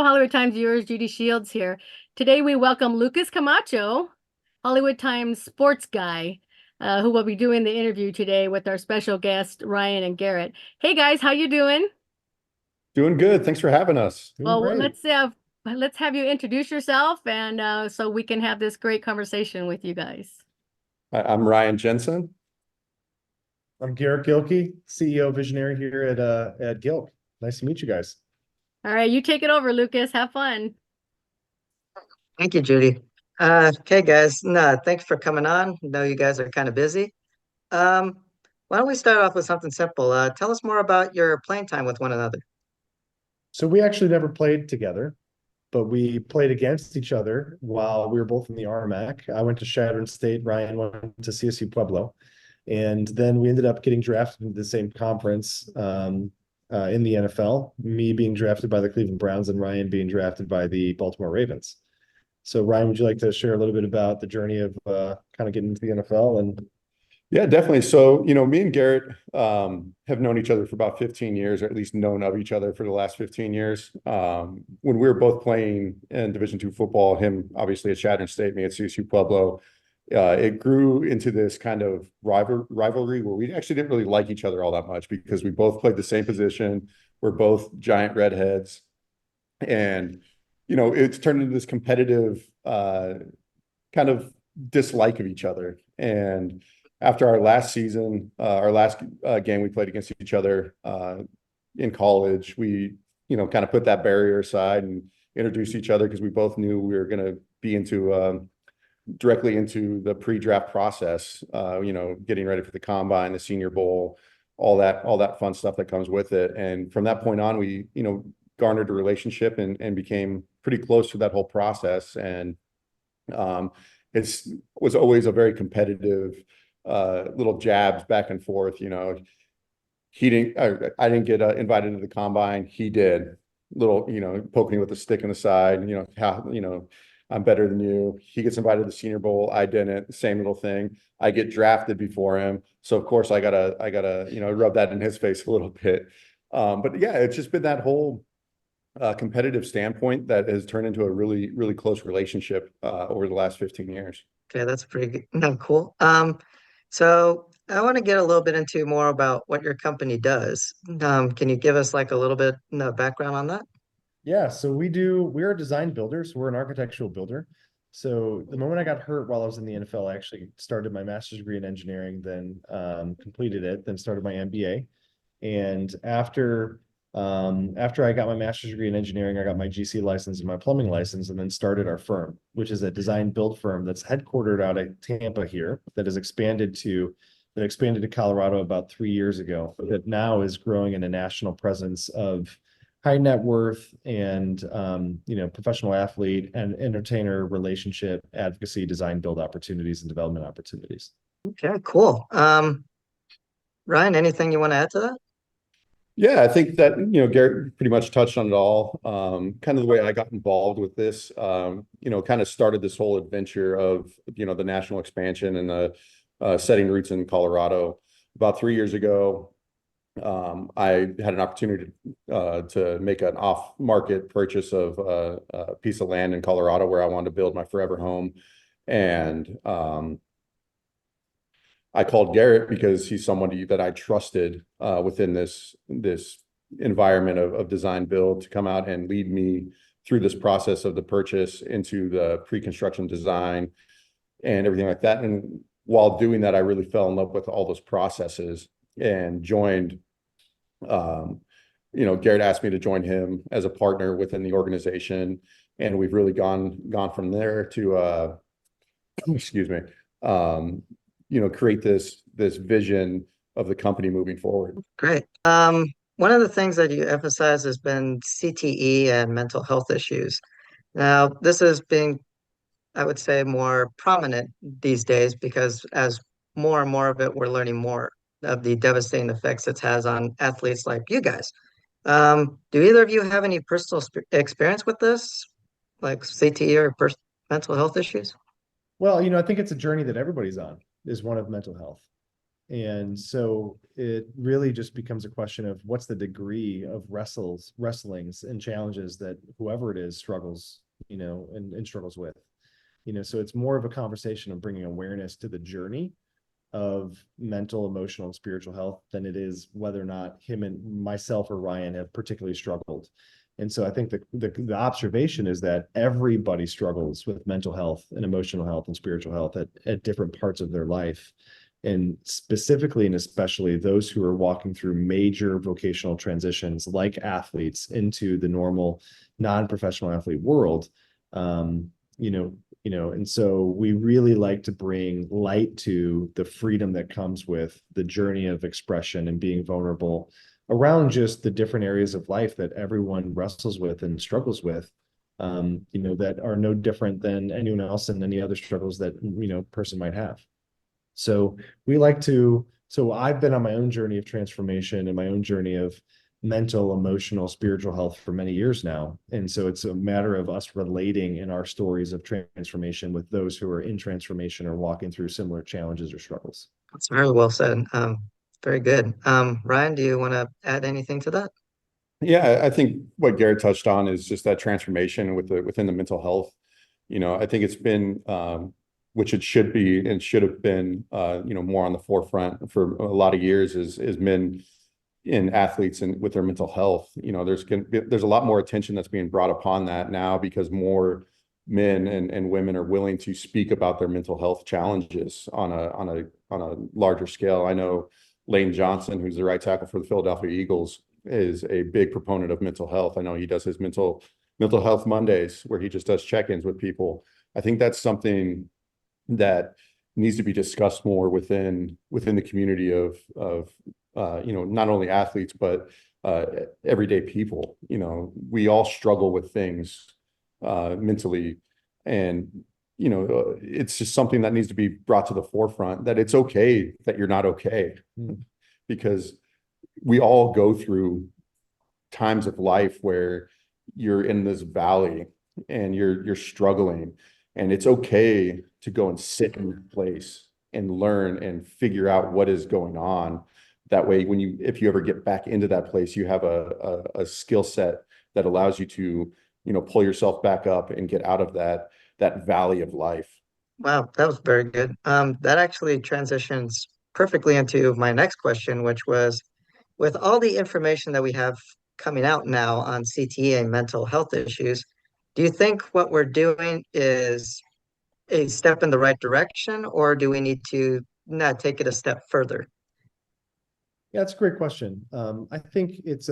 Hello, Hollywood Times viewers. Judy Shields here. Today we welcome Lucas Camacho, Hollywood Times sports guy, who will be doing the interview today with our special guest Ryan and Garrett. Hey guys, how you doing? Doing good. Thanks for having us. Doing Well, great. let's have you introduce yourself, and so we can have this great conversation with you guys. I'm Ryan Jensen. I'm Garrett Gilkey, CEO visionary here at Gilk. Nice to meet you guys. All right, you take it over, Lucas. Have fun. Thank you, Judy. Okay, guys. No, thanks for coming on. I know you guys are kind of busy. Um, why don't we start off with something simple? Tell us more about your playing time with one another. So we actually never played together, but we played against each other while we were both in the RMAC. I went to Chadron State, Ryan went to CSU Pueblo, and then we ended up getting drafted into the same conference in the NFL, me being drafted by the Cleveland Browns and Ryan being drafted by the Baltimore Ravens. So Ryan, would you like to share a little bit about the journey of kind of getting into the NFL? And Yeah, definitely. So, me and Garrett have known each other for about 15 years, or at least known of each other for the last 15 years. When we were both playing in Division II football, him obviously at Chadron State, me at CSU Pueblo, it grew into this kind of rivalry where we actually didn't really like each other all that much because we both played the same position. We're both giant redheads. And, it's turned into this competitive kind of dislike of each other. And after our last season, our last game we played against each other in college, we, kind of put that barrier aside and introduced each other because we both knew we were going to be directly into the pre-draft process, getting ready for the combine, the Senior Bowl, all that fun stuff that comes with it. And from that point on, we, garnered a relationship and became pretty close to that whole process. And it was always a very competitive little jabs back and forth. I didn't get invited to the combine. He did. Little, poking me with a stick in the side. I'm better than you. He gets invited to the Senior Bowl. I didn't. Same little thing. I get drafted before him, so of course I gotta rub that in his face a little bit. But yeah, it's just been that whole competitive standpoint that has turned into a really, really close relationship over the last 15 years. Okay, that's pretty good. No, cool. So I want to get a little bit into more about what your company does. Can you give us like a little bit background on that? yeah, so we're a design builder, so we're an architectural builder. So the moment I got hurt while I was in the NFL, I actually started my master's degree in engineering, then completed it, then started my MBA. And after I got my master's degree in engineering, I got my GC license and my plumbing license, and then started our firm, which is a design build firm that's headquartered out of Tampa here, that expanded to Colorado about 3 years ago, that now is growing in a national presence of high net worth and professional athlete and entertainer relationship advocacy, design build opportunities and development opportunities. Okay, cool. Ryan, anything you want to add to that? Yeah, I think that, Garrett pretty much touched on it all. Kind of the way I got involved with this, kind of started this whole adventure of, the national expansion and the setting roots in Colorado. About 3 years ago, I had an opportunity to make an off-market purchase of a piece of land in Colorado where I wanted to build my forever home. And I called Garrett because he's somebody that I trusted within this environment of design build to come out and lead me through this process of the purchase into the pre-construction design and everything like that. And while doing that, I really fell in love with all those processes and joined. Garrett asked me to join him as a partner within the organization, and we've really gone from there to excuse me. Create this vision of the company moving forward. Great. One of the things that you emphasize has been CTE and mental health issues. Now, this is being, I would say, more prominent these days because as more and more of it, we're learning more of the devastating effects it has on athletes like you guys. Do either of you have any personal experience with this, like CTE or mental health issues? Well, I think it's a journey that everybody's on, is one of mental health. And so it really just becomes a question of what's the degree of wrestlings and challenges that whoever it is struggles, and struggles with. So it's more of a conversation of bringing awareness to the journey of mental, emotional, and spiritual health than it is whether or not him and myself or Ryan have particularly struggled. And so I think the observation is that everybody struggles with mental health and emotional health and spiritual health at different parts of their life. And specifically and especially those who are walking through major vocational transitions like athletes into the normal non-professional athlete world, and so we really like to bring light to the freedom that comes with the journey of expression and being vulnerable around just the different areas of life that everyone wrestles with and struggles with, that are no different than anyone else and any other struggles that, person might have. So I've been on my own journey of transformation and my own journey of mental, emotional, spiritual health for many years now. And so it's a matter of us relating in our stories of transformation with those who are in transformation or walking through similar challenges or struggles. That's very well said. Very good. Ryan, do you want to add anything to that? Yeah, I think what Garrett touched on is just that transformation within the mental health. I think it's been, which it should be and should have been, more on the forefront for a lot of years is men in athletes and with their mental health. There's a lot more attention that's being brought upon that now because more men and women are willing to speak about their mental health challenges on a larger scale. I know Lane Johnson, who's the right tackle for the Philadelphia Eagles, is a big proponent of mental health. I know he does his mental health Mondays where he just does check-ins with people. I think that's something that needs to be discussed more within the community of not only athletes but everyday people. We all struggle with things mentally, and it's just something that needs to be brought to the forefront, that it's okay that you're not okay, because we all go through times of life where you're in this valley and you're struggling, and it's okay to go and sit in your place and learn and figure out what is going on. That way, if you ever get back into that place, you have a skill set that allows you to, pull yourself back up and get out of that valley of life. Wow, that was very good. That actually transitions perfectly into my next question, which was, with all the information that we have coming out now on CTE and mental health issues, do you think what we're doing is a step in the right direction, or do we need to not take it a step further? Yeah, that's a great question. I think it's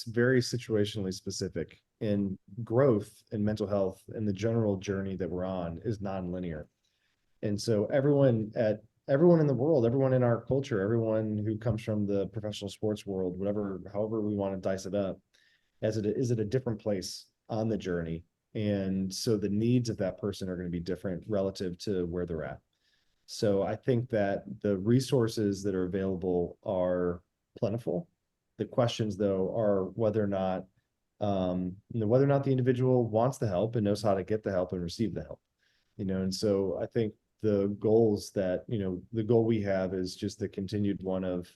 very situationally specific, and growth in mental health and the general journey that we're on is nonlinear. And so everyone in the world, everyone in our culture, everyone who comes from the professional sports world, however we want to dice it up, is at a different place on the journey. And so the needs of that person are going to be different relative to where they're at. So I think that the resources that are available are plentiful. The questions, though, are whether or not the individual wants the help and knows how to get the help and receive the help. And so I think the goal we have is just the continued one of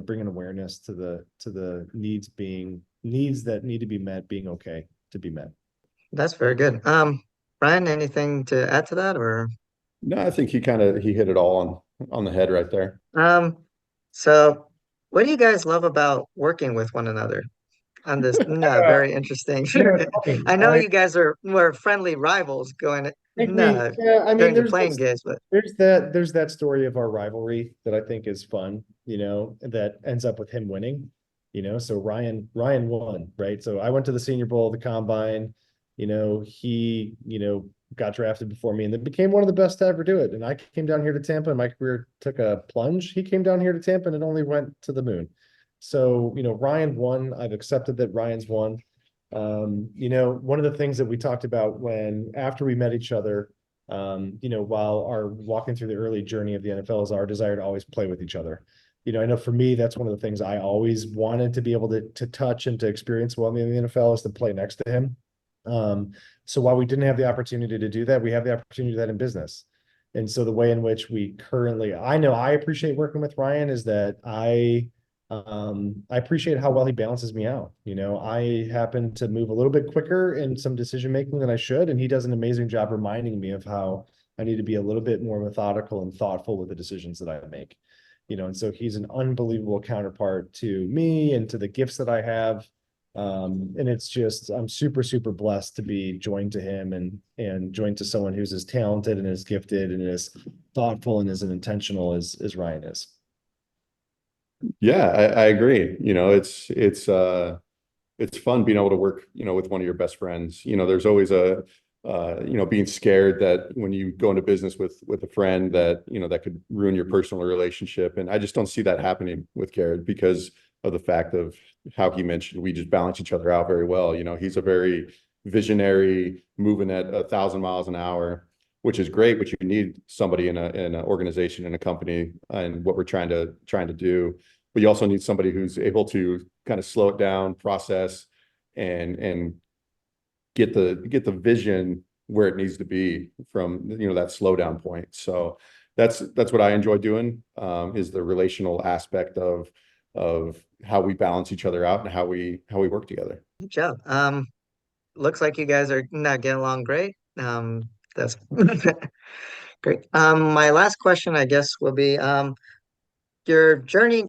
bringing awareness to the needs that need to be met being okay to be met. That's very good. Brian, anything to add to that, or? No, I think he hit it all on the head right there. So what do you guys love about working with one another on this? No, very interesting. I know you guys were friendly rivals during the playing games, but there's that story of our rivalry that I think is fun, that ends up with him winning. So Ryan won, right? So I went to the Senior Bowl, the Combine. He got drafted before me and then became one of the best to ever do it. And I came down here to Tampa and my career took a plunge. He came down here to Tampa and it only went to the moon. So, Ryan won. I've accepted that Ryan's won. One of the things that we talked about after we met each other, while our walking through the early journey of the NFL, is our desire to always play with each other. I know for me, that's one of the things I always wanted to be able to touch and to experience while in the NFL, is to play next to him. So while we didn't have the opportunity to do that, we have the opportunity to do that in business. And so the way in which I know I appreciate working with Ryan is that I appreciate how well he balances me out. I happen to move a little bit quicker in some decision making than I should, and he does an amazing job reminding me of how I need to be a little bit more methodical and thoughtful with the decisions that I make. And so he's an unbelievable counterpart to me and to the gifts that I have. And it's just, I'm super, super blessed to be joined to him and joined to someone who's as talented and as gifted and as thoughtful and as intentional as Ryan is. Yeah, I agree. It's fun being able to work, with one of your best friends. There's always being scared that when you go into business with a friend that, that could ruin your personal relationship. And I just don't see that happening with Garrett because of the fact of how he mentioned we just balance each other out very well. He's a very visionary, moving at 1,000 miles an hour, which is great, which you need somebody in an organization, in a company, and what we're trying to do. But you also need somebody who's able to kind of slow it down, process, and get the vision where it needs to be from, that slowdown point. So that's what I enjoy doing, is the relational aspect of how we balance each other out and how we work together. Good job. Looks like you guys are not getting along great. That's great. My last question, I guess, will be your journey